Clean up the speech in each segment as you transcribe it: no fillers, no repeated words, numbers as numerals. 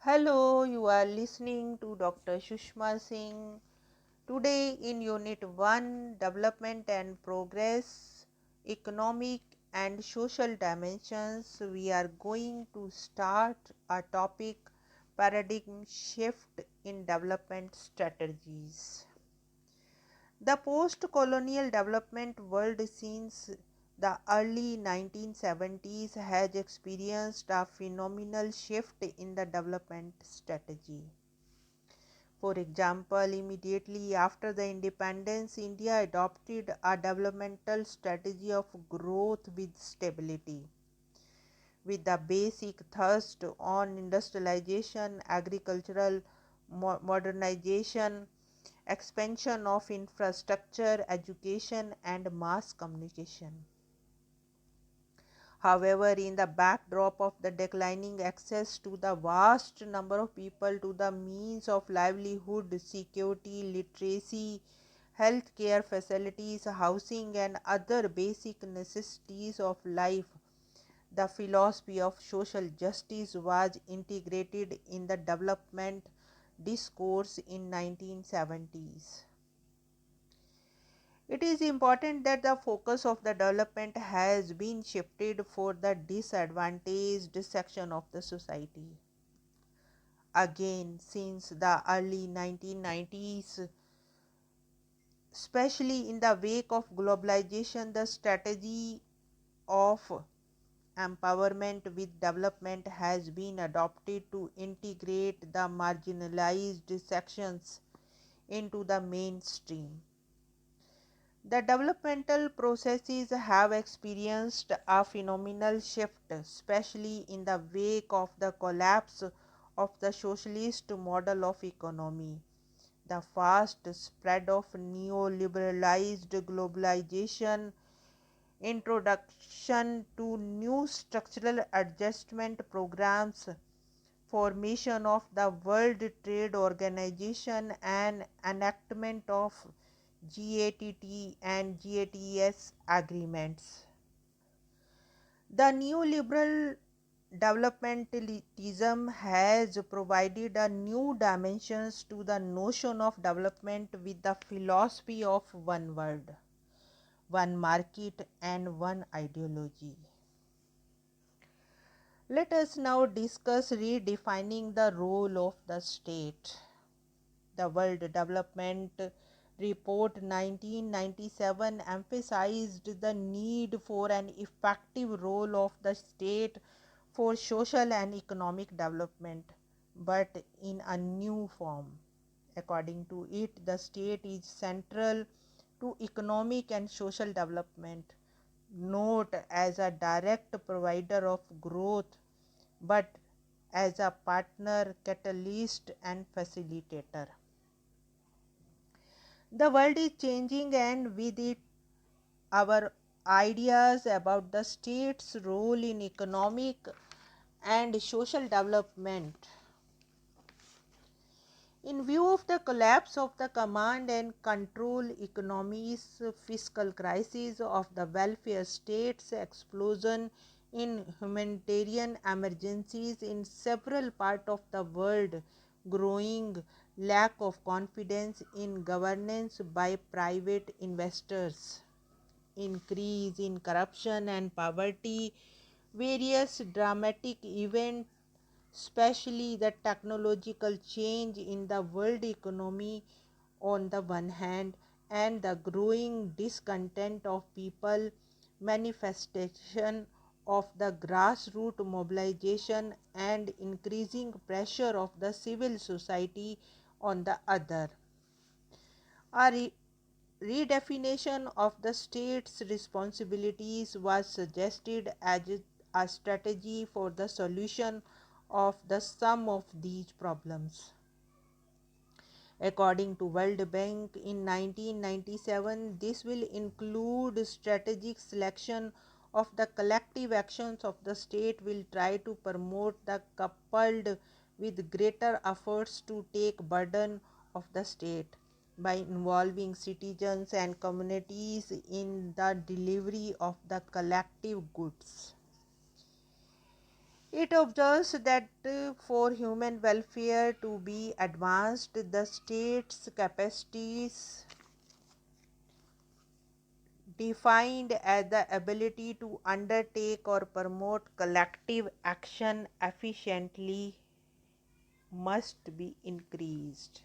Hello, you are listening to Dr. Sushma Singh. Today in Unit 1 Development and Progress, Economic and Social Dimensions, we are going to start a topic paradigm shift in development strategies. The post-colonial development world since the early 1970s has experienced a phenomenal shift in the development strategy. For example, immediately after the independence, India adopted a developmental strategy of growth with stability, with the basic thrust on industrialization, agricultural modernization, expansion of infrastructure, education, and mass communication. However, in the backdrop of the declining access to the vast number of people to the means of livelihood, security, literacy, healthcare facilities, housing, and other basic necessities of life, the philosophy of social justice was integrated in the development discourse in 1970s. It is important that the focus of the development has been shifted for the disadvantaged section of the society. Again, since the early 1990s, especially in the wake of globalization, the strategy of empowerment with development has been adopted to integrate the marginalized sections into the mainstream. The developmental processes have experienced a phenomenal shift, especially in the wake of the collapse of the socialist model of economy. The fast spread of neoliberalized globalization, introduction to new structural adjustment programs, formation of the World Trade Organization, and enactment of GATT and GATS agreements. The neoliberal developmentalism has provided a new dimensions to the notion of development with the philosophy of one world, one market, and one ideology. Let us now discuss redefining the role of the state. The World Development Report 1997 emphasized the need for an effective role of the state for social and economic development, but in a new form. According to it, the state is central to economic and social development, not as a direct provider of growth, but as a partner, catalyst, and facilitator. The world is changing, and with it, our ideas about the state's role in economic and social development. In view of the collapse of the command and control economies, fiscal crisis of the welfare states, explosion in humanitarian emergencies in several parts of the world, growing lack of confidence in governance by private investors, increase in corruption and poverty, various dramatic events, especially the technological change in the world economy on the one hand, and the growing discontent of people, manifestation of the grassroots mobilization, and increasing pressure of the civil society on the other. A redefinition of the state's responsibilities was suggested as a strategy for the solution of the sum of these problems. According to World Bank in 1997, this will include strategic selection of the collective actions of the state will try to promote the coupled with greater efforts to take burden of the state by involving citizens and communities in the delivery of the collective goods. It observes that for human welfare to be advanced, the state's capacities, defined as the ability to undertake or promote collective action efficiently, must be increased.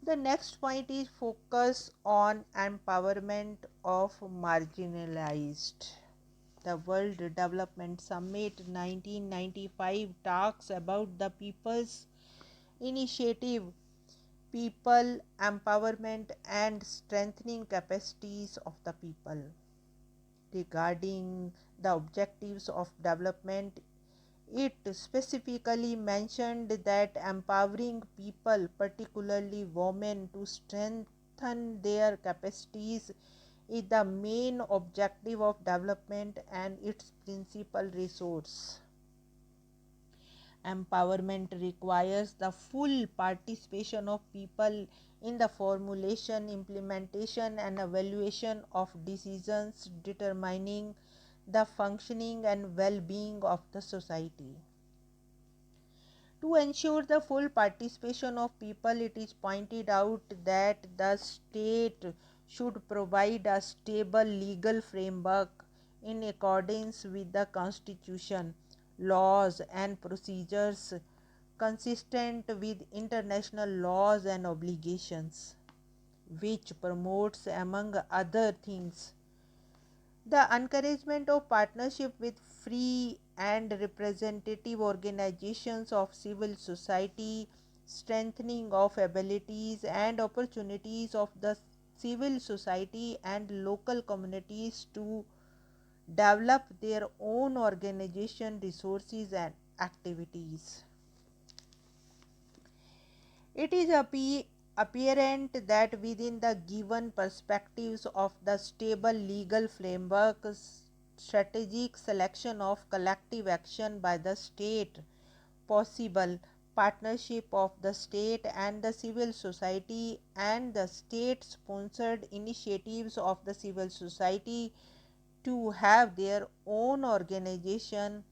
The next point is focus on empowerment of marginalized. The World Development Summit 1995 talks about the People's Initiative, people empowerment and strengthening capacities of the people. Regarding the objectives of development, it specifically mentioned that empowering people, particularly women, to strengthen their capacities is the main objective of development and its principal resource. Empowerment requires the full participation of people in the formulation, implementation, and evaluation of decisions determining the functioning and well being of the society. To ensure the full participation of people, it is pointed out that the state should provide a stable legal framework in accordance with the Constitution, laws, and procedures consistent with international laws and obligations, which promotes, among other things, the encouragement of partnership with free and representative organizations of civil society, strengthening of abilities and opportunities of the civil society and local communities to develop their own organization resources and activities. It is apparent that within the given perspectives of the stable legal framework, strategic selection of collective action by the state, possible partnership of the state and the civil society, and the state sponsored initiatives of the civil society to have their own organization,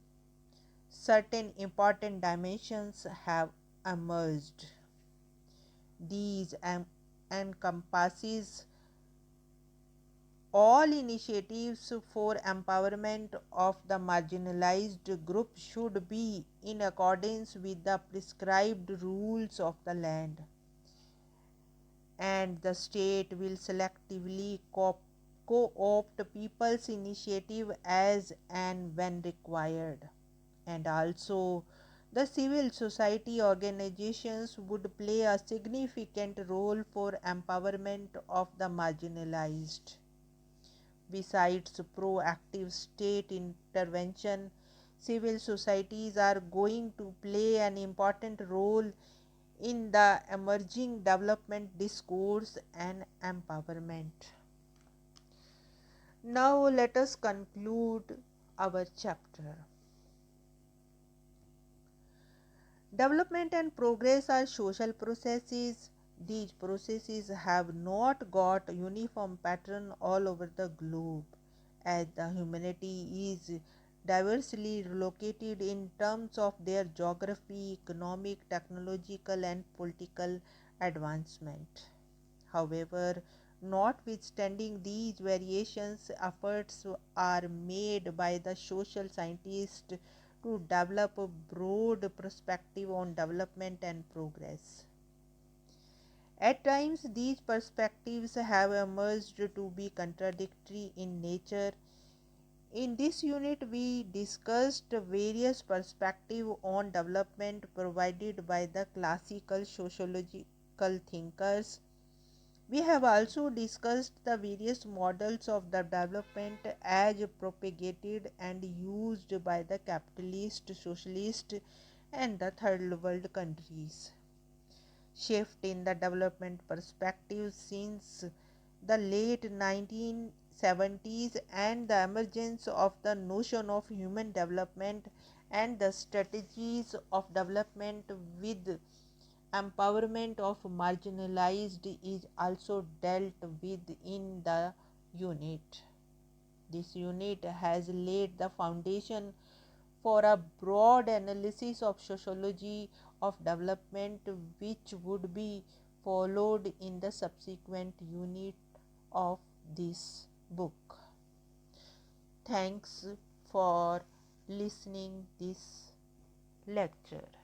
certain important dimensions have emerged. These encompasses all initiatives for empowerment of the marginalized group should be in accordance with the prescribed rules of the land, and the state will selectively co-opt people's initiative as and when required. And also, the civil society organizations would play a significant role for empowerment of the marginalized. Besides proactive state intervention, civil societies are going to play an important role in the emerging development discourse and empowerment. Now, let us conclude our chapter. Development and progress are social processes. These processes have not got a uniform pattern all over the globe, as the humanity is diversely located in terms of their geography, economic, technological, and political advancement. However, notwithstanding these variations, efforts are made by the social scientists to develop a broad perspective on development and progress. At times, these perspectives have emerged to be contradictory in nature. In this unit, we discussed various perspectives on development provided by the classical sociological thinkers. We have also discussed the various models of the development as propagated and used by the capitalist, socialist, and the third world countries. Shift in the development perspective since the late 1970s and the emergence of the notion of human development and the strategies of development with empowerment of marginalized is also dealt with in the unit. This unit has laid the foundation for a broad analysis of sociology of development, which would be followed in the subsequent unit of this book. Thanks for listening this lecture.